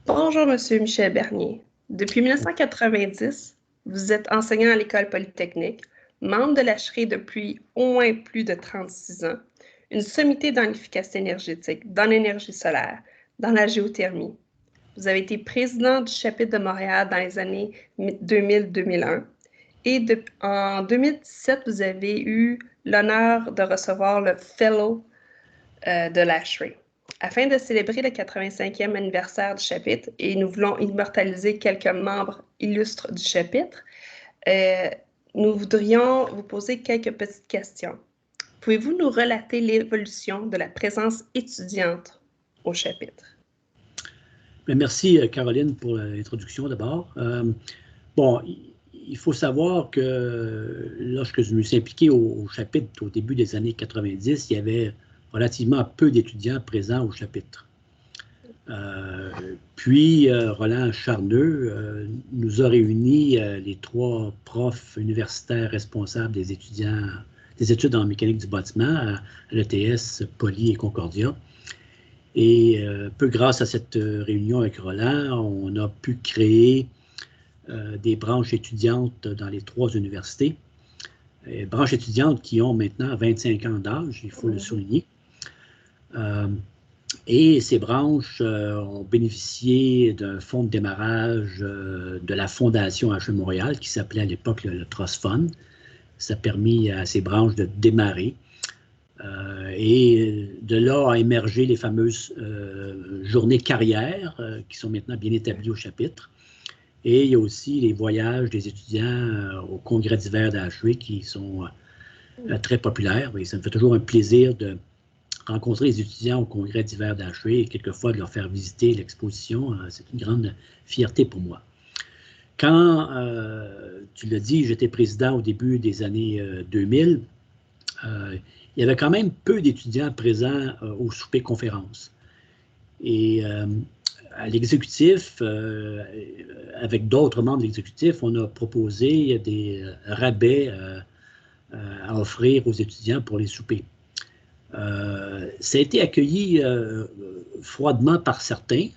Bonjour, Monsieur Michel Bernier. Depuis 1990, vous êtes enseignant à l'École polytechnique, membre de l'HRI depuis au moins plus de 36 ans, une sommité dans l'efficacité énergétique, dans l'énergie solaire, dans la géothermie. Vous avez été président du chapitre de Montréal dans les années 2000-2001 et en 2017, vous avez eu l'honneur de recevoir le Fellow de l'HRI. Afin de célébrer le 85e anniversaire du chapitre, et nous voulons immortaliser quelques membres illustres du chapitre, nous voudrions vous poser quelques petites questions. Pouvez-vous nous relater l'évolution de la présence étudiante au chapitre? Merci, Caroline, pour l'introduction d'abord. Bon, il faut savoir que lorsque je me suis impliqué au chapitre au début des années 90, il y avait relativement peu d'étudiants présents au chapitre. Puis, Roland Charneux nous a réunis, les trois profs universitaires responsables des études en mécanique du bâtiment à l'ETS, Poly et Concordia. Et peu grâce à cette réunion avec Roland, on a pu créer des branches étudiantes dans les trois universités. Branches étudiantes qui ont maintenant 25 ans d'âge, il faut le souligner. Et ces branches ont bénéficié d'un fonds de démarrage de la Fondation HE Montréal, qui s'appelait à l'époque le Trust Fund. Ça a permis à ces branches de démarrer. Et de là a émergé les fameuses journées carrières qui sont maintenant bien établies au chapitre. Et il y a aussi les voyages des étudiants au congrès d'hiver d'HE qui sont très populaires. Et ça me fait toujours un plaisir de rencontrer les étudiants au congrès d'hiver d'HE et quelquefois de leur faire visiter l'exposition. C'est une grande fierté pour moi. Quand, tu l'as dit, j'étais président au début des années 2000, il y avait quand même peu d'étudiants présents au souper conférence. Et à l'exécutif, avec d'autres membres de l'exécutif, on a proposé des rabais à offrir aux étudiants pour les soupers. Ça a été accueilli froidement par certains,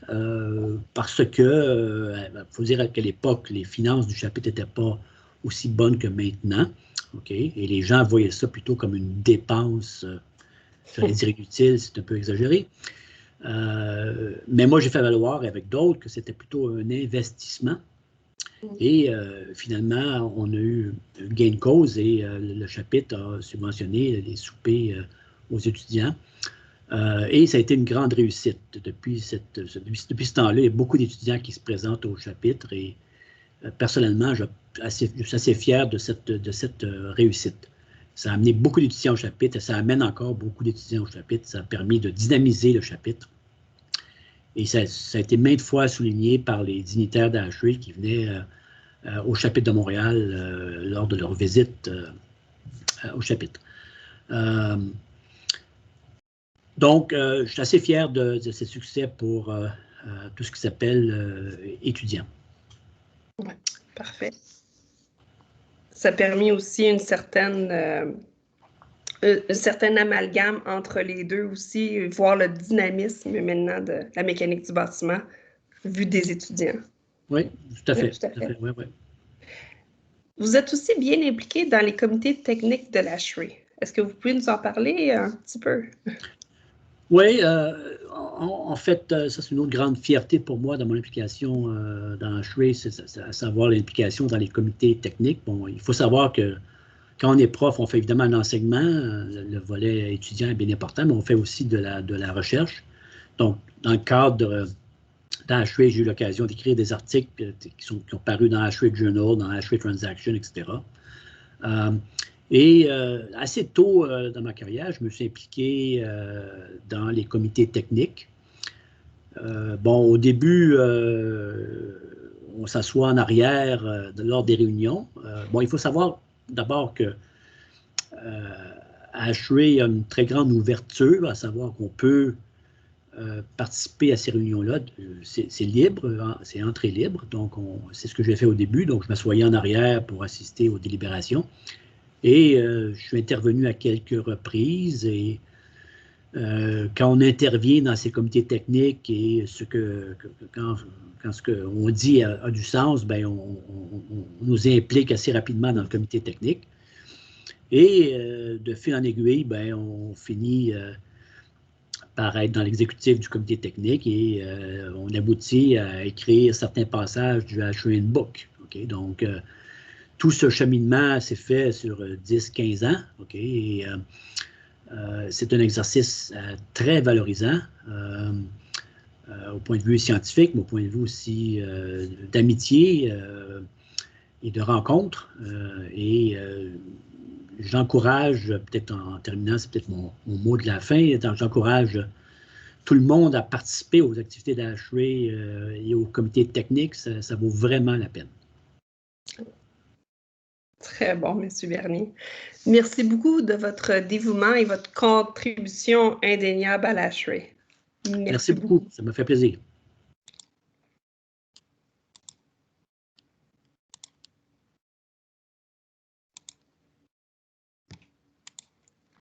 parce que, il faut dire qu'à l'époque, les finances du chapitre n'étaient pas aussi bonnes que maintenant. Okay? Et les gens voyaient ça plutôt comme une dépense, j'allais dire inutile, c'est un peu exagéré. Mais moi, j'ai fait valoir avec d'autres que c'était plutôt un investissement. Et finalement, on a eu gain de cause et le chapitre a subventionné les soupers aux étudiants. Et ça a été une grande réussite. Depuis ce temps-là, il y a beaucoup d'étudiants qui se présentent au chapitre et personnellement, je suis assez fier de cette réussite. Ça a amené beaucoup d'étudiants au chapitre et ça amène encore beaucoup d'étudiants au chapitre. Ça a permis de dynamiser le chapitre. Et ça a été maintes fois souligné par les dignitaires d'HE qui venaient au chapitre de Montréal lors de leur visite au chapitre. Donc, je suis assez fier de ces succès pour tout ce qui s'appelle étudiants. Oui, parfait. Ça a permis aussi une certaine amalgame entre les deux aussi, voir le dynamisme maintenant de la mécanique du bâtiment vu des étudiants. Oui, tout à fait. Oui, tout à fait. Oui, oui. Vous êtes aussi bien impliqué dans les comités techniques de l'HRI. Est-ce que vous pouvez nous en parler un petit peu? Oui, en fait, ça c'est une autre grande fierté pour moi dans mon implication dans HRI, c'est à savoir l'implication dans les comités techniques. Bon, il faut savoir que quand on est prof, on fait évidemment un enseignement, le volet étudiant est bien important, mais on fait aussi de la recherche. Donc, dans le cadre d'HRI, j'ai eu l'occasion d'écrire des articles qui ont paru dans HRI Journal, dans HRI Transaction, etc. Et assez tôt dans ma carrière, je me suis impliqué dans les comités techniques. Bon, au début, on s'assoit en arrière lors des réunions. Bon, il faut savoir d'abord que HRI a une très grande ouverture, à savoir qu'on peut participer à ces réunions-là. C'est libre, c'est entrée libre, donc c'est ce que j'ai fait au début. Donc, je m'assoyais en arrière pour assister aux délibérations. Et je suis intervenu à quelques reprises et quand on intervient dans ces comités techniques et quand ce qu'on dit a du sens, ben on nous implique assez rapidement dans le comité technique. Et de fil en aiguille, ben, on finit par être dans l'exécutif du comité technique et on aboutit à écrire certains passages du HE Handbook. Okay? Donc, tout ce cheminement s'est fait sur 10-15 ans. Okay? Et c'est un exercice très valorisant au point de vue scientifique, mais au point de vue aussi d'amitié et de rencontre. J'encourage, peut-être en terminant, c'est peut-être mon mot de la fin, j'encourage tout le monde à participer aux activités d'AHV et au comité technique. Ça vaut vraiment la peine. Très bon, M. Bernier. Merci beaucoup de votre dévouement et votre contribution indéniable à l'AHV. Merci beaucoup. Ça m'a fait plaisir.